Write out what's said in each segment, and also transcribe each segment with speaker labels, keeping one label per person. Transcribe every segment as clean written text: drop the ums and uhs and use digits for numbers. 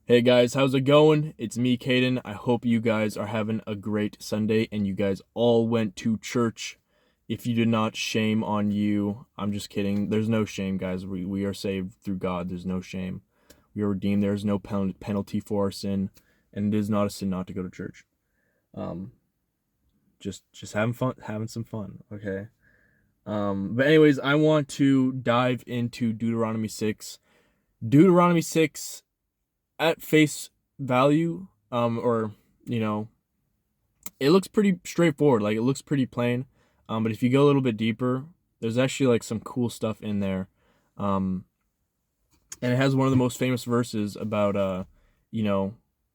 Speaker 1: Hey guys, how's it going? It's me, Caden. I hope you guys are having a great Sunday and you guys all went to church. If you did not, shame on you. I'm just kidding. There's no shame, guys. We are saved through God. There's no shame. We are redeemed. There is no penalty for our sin, and it is not a sin not to go to church. Um, just having fun, having some fun. Okay. But anyways, I want to dive into Deuteronomy 6. Deuteronomy 6 at face value, or you know, it looks pretty straightforward. Like it looks pretty plain. But if you go a little bit deeper, there's actually like some cool stuff in there. Um, and it has one of the most famous verses about you know,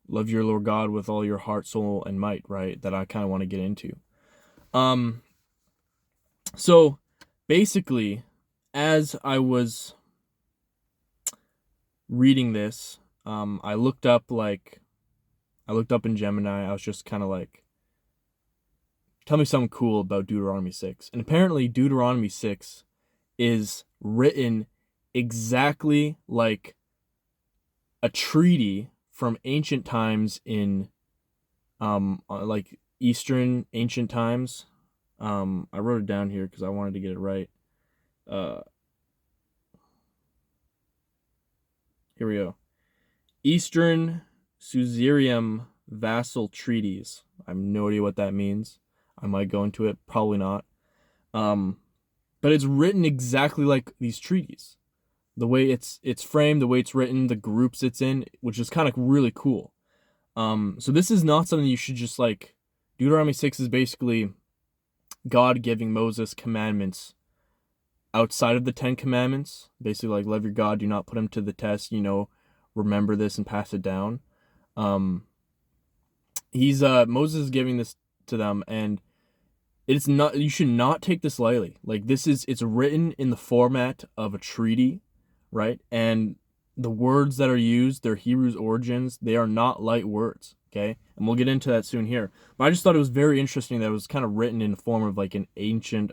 Speaker 1: love your Lord God with all your heart, soul, and might, right? That I kind of want to get into. Um, so basically, as I was reading this, I looked up in Gemini. I was just kind of like, tell me something cool about Deuteronomy 6. And apparently, Deuteronomy 6 is written exactly like a treaty from ancient times in, like Eastern ancient times. I wrote it down here because I wanted to get it right. Uh, Here we go. Eastern Suzerain vassal treaties. I have no idea what that means. I might go into it, probably not. Um, but it's written exactly like these treaties. The way it's framed, the way it's written, the groups it's in, which is kind of really cool. So this is not something you should just like. Deuteronomy 6 is basically God giving Moses commandments outside of the 10 commandments. Basically, like love your God, do not put him to the test. Remember this and pass it down. Um, he's Moses is giving this to them, and it's not. You should not take this lightly. Like it's written in the format of a treaty, right? And the words that are used, their Hebrew origins, they are not light words. Okay, and we'll get into that soon here. But I just thought it was very interesting that it was kind of written in the form of like an ancient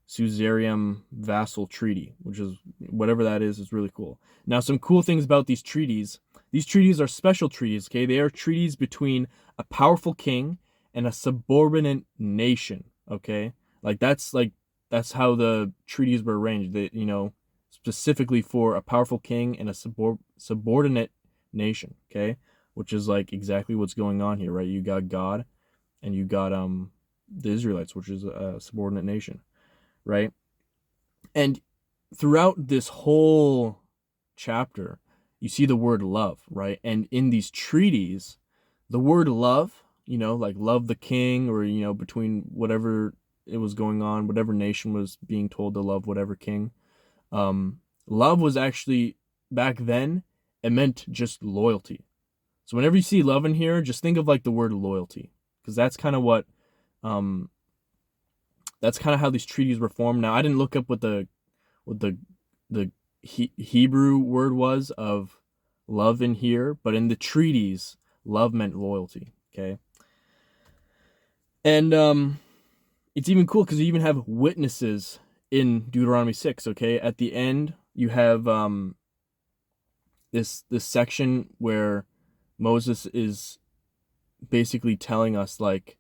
Speaker 1: suzerain vassal treaty, which is whatever that is really cool. Now, some cool things about these treaties. These treaties are special treaties, okay? They are treaties between a powerful king and a subordinate nation, okay? That's how the treaties were arranged. Specifically for a powerful king and a subordinate nation, okay? Which is like exactly what's going on here, right? You got God and you got the Israelites, which is a subordinate nation, right? And throughout this whole chapter, you see the word love, right? And in these treaties, the word love, like love the king, or, between whatever it was going on, whatever nation was being told to love whatever king. Love was actually, back then, it meant just loyalty. So whenever you see love in here, just think of like the word loyalty, because um, that's kind of how these treaties were formed. Now, I didn't look up what the Hebrew word was of love in here, but in the treaties, love meant loyalty. Okay, and it's even cool because you even have witnesses in Deuteronomy 6. Okay, at the end you have this section where Moses is basically telling us, like,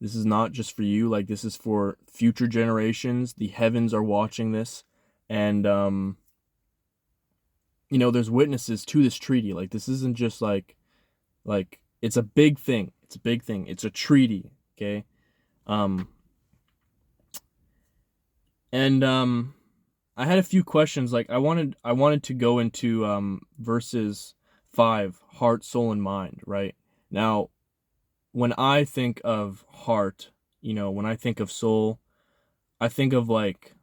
Speaker 1: this is not just for you, like this is for future generations. The heavens are watching this, and there's witnesses to this treaty. Like, this isn't just like it's a big thing. It's a big thing. It's a treaty, okay? Um and I had a few questions. Like, I wanted to go into verses 5, heart, soul, and mind, right? Now, when I think of heart, when I think of soul, I think of like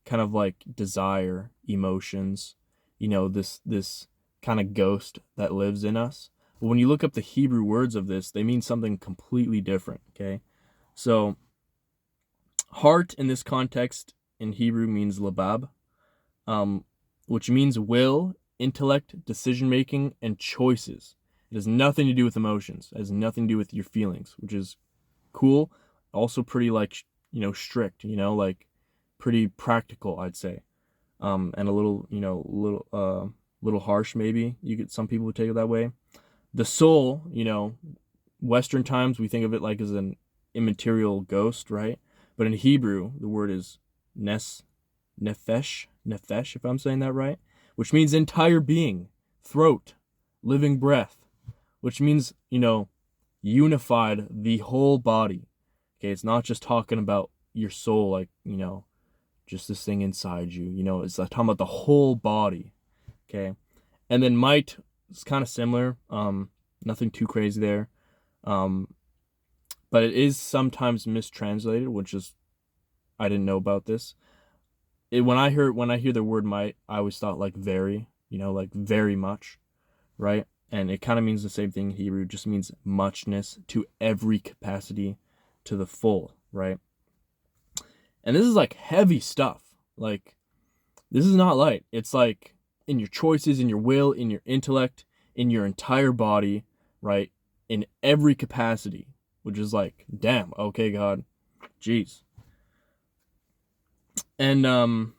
Speaker 1: kind of like desire, emotions, this kind of ghost that lives in us. But when you look up the Hebrew words of this, they mean something completely different, okay? So, heart in this context in Hebrew means labab, um, which means will, intellect, decision making, and choices. It has nothing to do with emotions. It has nothing to do with your feelings, which is cool. Also pretty like strict. Like pretty practical, I'd say. And a little A little harsh, maybe. Some people would take it that way. The soul, Western times we think of it like as an immaterial ghost, right? But in Hebrew, the word is nefesh, if I'm saying that right, which means entire being, throat, living breath, which means, unified the whole body. Okay, it's not just talking about your soul, like, just this thing inside you. It's like talking about the whole body. Okay, and then might is kind of similar. Nothing too crazy there. But it is sometimes mistranslated, which is I didn't know about this. When I hear the word might, I always thought like very, like very much, right? And it kind of means the same thing in Hebrew, just means muchness, to every capacity, to the full, right? And this is like heavy stuff. Like, this is not light. It's like in your choices, in your will, in your intellect, in your entire body, right? In every capacity, which is like, damn, okay, God, jeez. And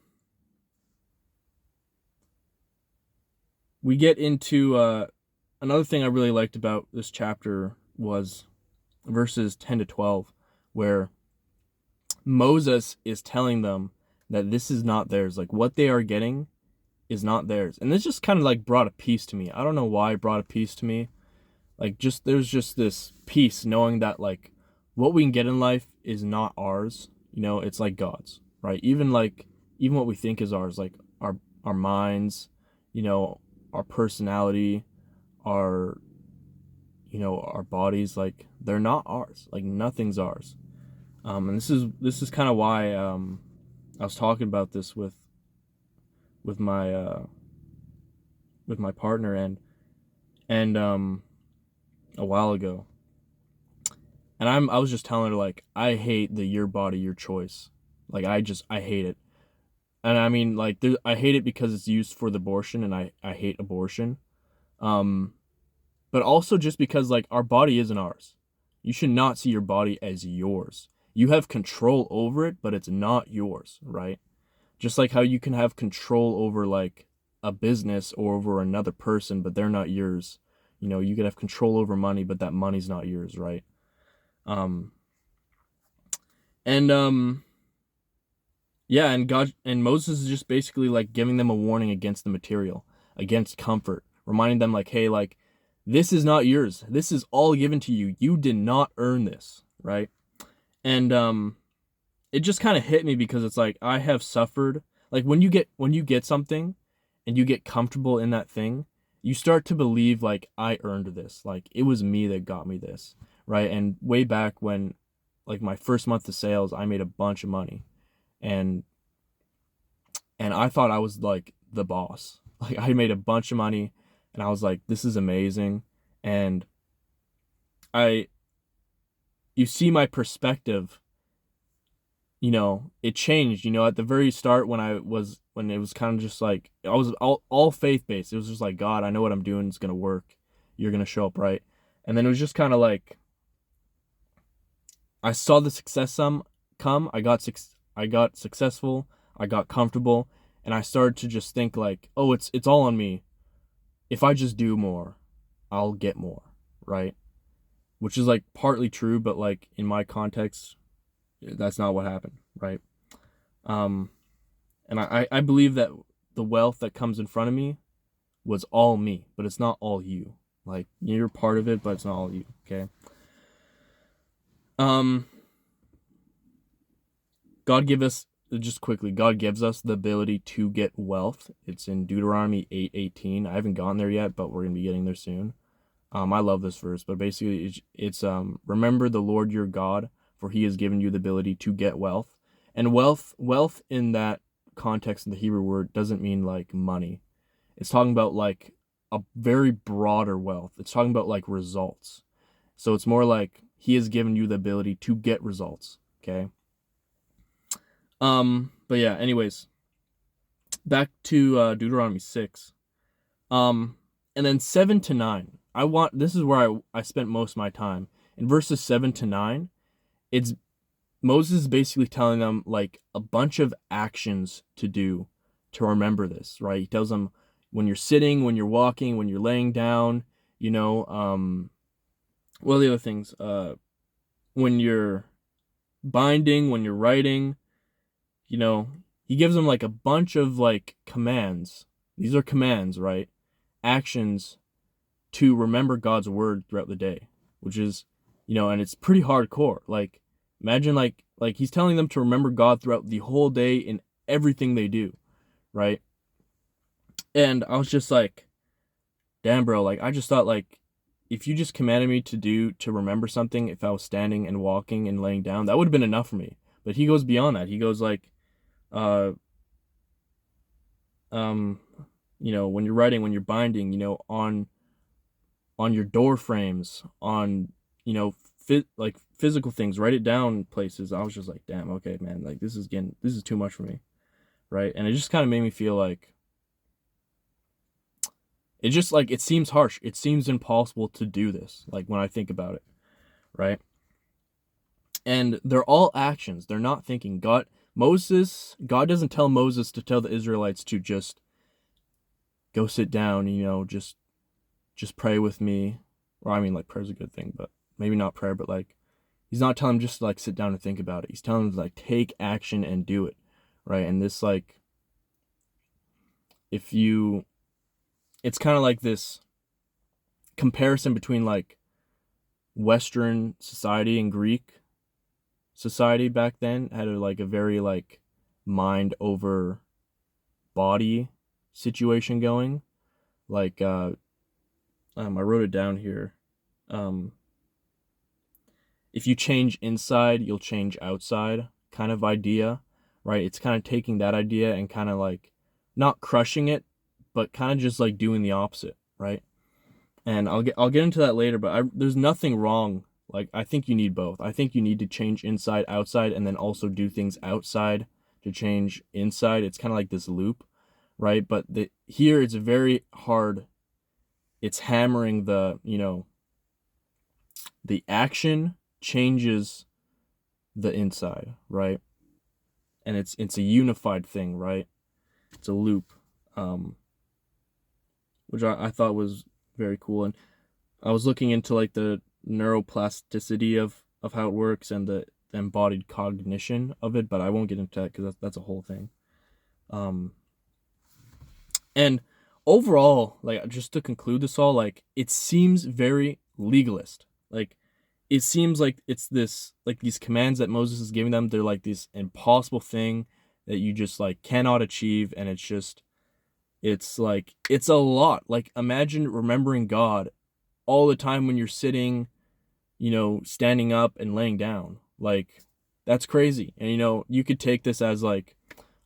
Speaker 1: we get into another thing I really liked about this chapter was verses 10 to 12, where Moses is telling them that this is not theirs. Like, what they are getting is not theirs. And this just kind of like brought a peace to me. I don't know why it brought a peace to me. Like, there's just this peace knowing that like what we can get in life is not ours. It's like God's, right? Even what we think is ours, like our minds, our personality, our our bodies, like they're not ours. Like, nothing's ours. And this is kind of why I was talking about this with my partner and a while ago. And I was just telling her, like, I hate the your body, your choice. Like, I hate it. And I mean, like, I hate it because it's used for the abortion, and I hate abortion. But also just because, like, our body isn't ours. You should not see your body as yours. You have control over it, but it's not yours, right? Just like how you can have control over, like, a business or over another person, but they're not yours. You could have control over money, but that money's not yours, right? And yeah, and God and Moses is just basically like giving them a warning against the material, against comfort, reminding them like, hey, like, this is not yours. This is all given to you. You did not earn this, right? And it just kind of hit me because it's like I have suffered. Like, when you get something and you get comfortable in that thing, you start to believe like I earned this. Like, it was me that got me this, right? And way back when, like, my first month of sales, I made a bunch of money. And I thought I was like the boss. Like, I made a bunch of money and I was like, this is amazing. And you see my perspective, it changed, at the very start when it was kind of just like, I was all faith-based. It was just like, God, I know what I'm doing. It's going to work. You're going to show up, right? And then it was just kind of like, I saw the success come. I got successful. I got comfortable, and I started to just think like, oh, it's all on me. If I just do more, I'll get more, right? Which is like partly true, but like in my context, that's not what happened, right? And I believe that the wealth that comes in front of me was all me, but it's not all you. Like, you're part of it, but it's not all you, okay? God gives us the ability to get wealth. It's in Dueteronomy 8:18. I haven't gotten there yet, but we're going to be getting there soon. I love this verse, but basically it's remember the Lord your God, for he has given you the ability to get wealth. And wealth in that context in the Hebrew word doesn't mean like money. It's talking about like a very broader wealth. It's talking about like results. So it's more like he has given you the ability to get results, okay? But yeah, anyways, back to Deuteronomy 6. And then 7 to 9. This is where I spent most of my time. In verses 7 to 9, it's Moses basically telling them like a bunch of actions to do to remember this, right? He tells them when you're sitting, when you're walking, when you're laying down, what are the other things? When you're binding, when you're writing, you know, he gives them like a bunch of like commands. These are commands, right? Actions to remember God's word throughout the day, which is, and it's pretty hardcore. Like, imagine like he's telling them to remember God throughout the whole day in everything they do, right? And I was just like, damn, bro, like I just thought like if you just commanded me to remember something, if I was standing and walking and laying down, that would have been enough for me. But he goes beyond that. He goes like, uh, when you're writing, when you're binding, on your door frames, on like physical things, write it down places. I was just like, damn, okay, man, like this is too much for me, right? And it just kind of made me feel like it seems harsh. It seems impossible to do this, like when I think about it, right? And they're all actions. They're not thinking. God doesn't tell Moses to tell the Israelites to just go sit down, just pray with me. Or I mean, like prayer's a good thing, but maybe not prayer, but like he's not telling them just to like sit down and think about it. He's telling them to like take action and do it, right? And this like it's kind of like this comparison between like Western society and Greek society back then had a very like mind over body situation going. Like I wrote it down here. If you change inside, you'll change outside kind of idea, right? It's kind of taking that idea and kind of like not crushing it, but kind of just like doing the opposite, right? And I'll get into that later, but there's nothing wrong. Like I think you need both. I think you need to change inside, outside, and then also do things outside to change inside. It's kind of like this loop, right? But here it's very hard. It's hammering the action changes the inside, right? And it's a unified thing, right? It's a loop, which I thought was very cool. And I was looking into like the neuroplasticity of how it works and the embodied cognition of it, but I won't get into that because that's a whole thing. And overall, like just to conclude this all, like it seems very legalist. Like it seems like it's this like these commands that Moses is giving them, they're like this impossible thing that you just like cannot achieve, and it's like it's a lot. Like imagine remembering God all the time when you're sitting, standing up and laying down. Like that's crazy. And you could take this as like,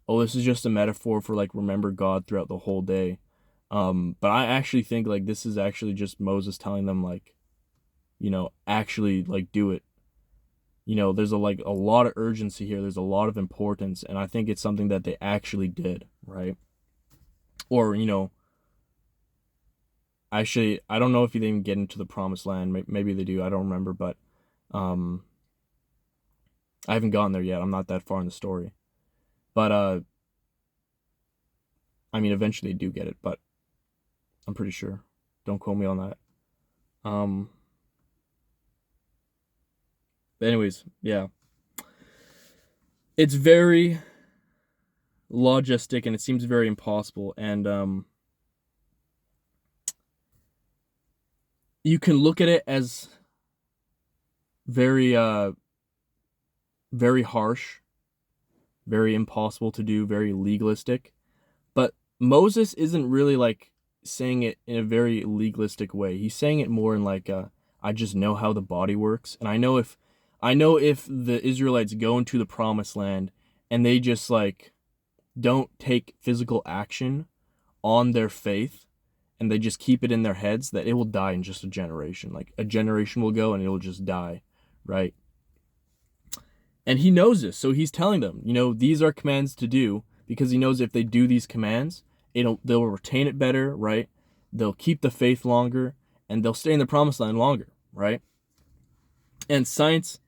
Speaker 1: oh, this is just a metaphor for like remember God throughout the whole day. But I actually think like this is actually just Moses telling them like, actually like do it. There's a lot of urgency here. There's a lot of importance, and I think it's something that they actually did, right? Or, actually, I don't know if they even get into the promised land. Maybe they do. I don't remember, but I haven't gotten there yet. I'm not that far in the story. But I mean, eventually they do get it, but I'm pretty sure. Don't quote me on that. But anyways, yeah. It's very logistic and it seems very impossible, and you can look at it as very very harsh, very impossible to do, very legalistic. But Moses isn't really like saying it in a very legalistic way. He's saying it more in like I just know how the body works, and I know if the Israelites go into the promised land and they just like don't take physical action on their faith and they just keep it in their heads, that it will die in just a generation. Like a generation will go and it will just die, right? And he knows this, so he's telling them, these are commands to do, because he knows if they do these commands, they'll retain it better, right? They'll keep the faith longer, and they'll stay in the promised land longer, right? And science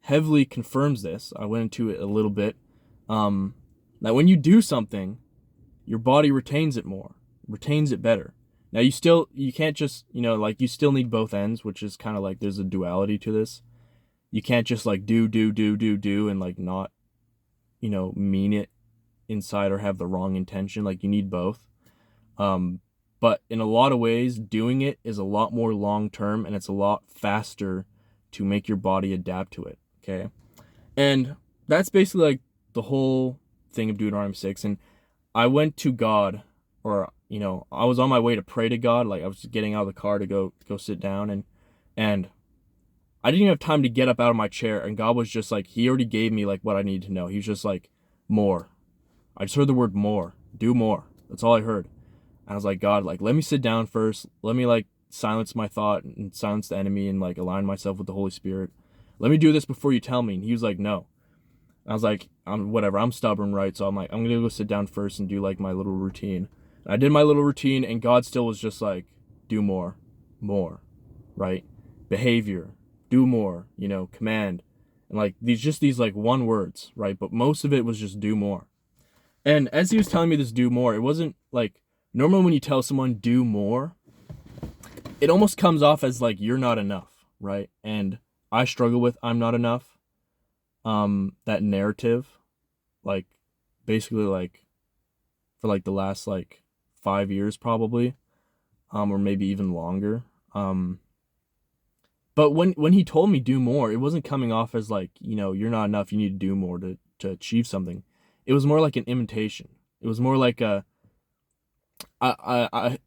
Speaker 1: heavily confirms this. I went into it a little bit. That when you do something, your body retains it more. retains it better. Now you can't just, like, you still need both ends, which is kind of like there's a duality to this. You can't just like do and like not, mean it inside or have the wrong intention. Like, you need both. But in a lot of ways, doing it is a lot more long term, and it's a lot faster to make your body adapt to it. Okay. And that's basically like the whole thing of Deuteronomy 6. And I went to God, or, I was on my way to pray to God. Like, I was getting out of the car to go sit down, and I didn't even have time to get up out of my chair. And God was just like, he already gave me like what I needed to know. He was just like, more. I just heard the word more. Do more. That's all I heard. And I was like, God, like, let me sit down first. Let me like silence my thought and silence the enemy and like align myself with the Holy Spirit. Let me do this before you tell me. And he was like, no. I was like, whatever. I'm stubborn, right? So I'm like, I'm gonna go sit down first and do like my little routine. And I did my little routine, and God still was just like, do more, right? Behavior, do more, command, and like these like one words, right? But most of it was just do more. And as he was telling me this do more, it wasn't like, normally when you tell someone do more, it almost comes off as like you're not enough, right? And I struggle with I'm not enough. That narrative, like, basically like for like the last like 5 years probably, or maybe even longer. But when he told me do more, it wasn't coming off as like, you're not enough, you need to do more to achieve something. It was more like an invitation. It was more like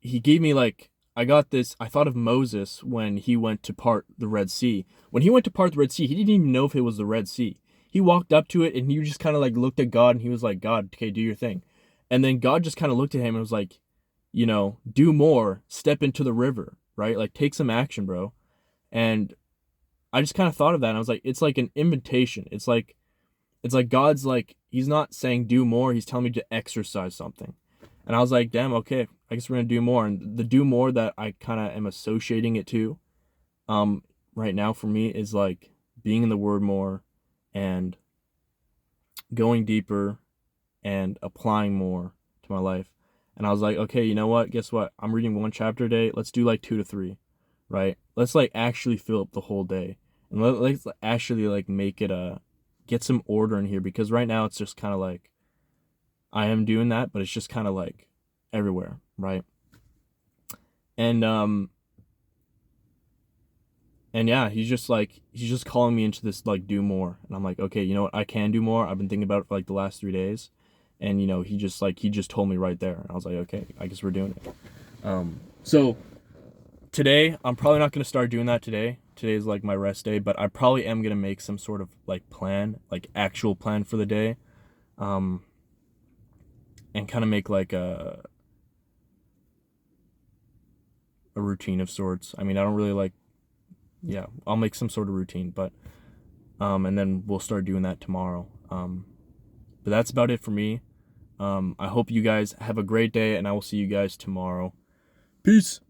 Speaker 1: he gave me like, I got this, I thought of Moses when he went to part the Red Sea. When he went to part the Red Sea, he didn't even know if it was the Red Sea. He walked up to it and he just kind of like looked at God, and he was like, God, okay, do your thing. And then God just kind of looked at him and was like, do more, step into the river, right? Like, take some action, bro. And I just kind of thought of that, and I was like, it's like an invitation. It's like God's like, he's not saying do more, he's telling me to exercise something. And I was like, damn, okay, I guess we're gonna do more. And the do more that I kind of am associating it to, right now for me, is like being in the Word more, and going deeper, and applying more to my life. And I was like, okay, you know what? Guess what? I'm reading one chapter a day. Let's do like 2 to 3, right? Let's like actually fill up the whole day, and let's actually like make it get some order in here, because right now it's just kind of like I am doing that, but it's just kind of like everywhere, right? And yeah, he's just calling me into this like do more, and I'm like, okay, you know what? I can do more. I've been thinking about it for like the last 3 days, and he just told me right there, and I was like, okay, I guess we're doing it. So today I'm probably not gonna start doing that today. Today is like my rest day, but I probably am gonna make some sort of like plan, like actual plan for the day, and kind of make like a routine of sorts. I mean, I don't really like, yeah, I'll make some sort of routine, but and then we'll start doing that tomorrow. But that's about it for me. I hope you guys have a great day, and I will see you guys tomorrow. Peace.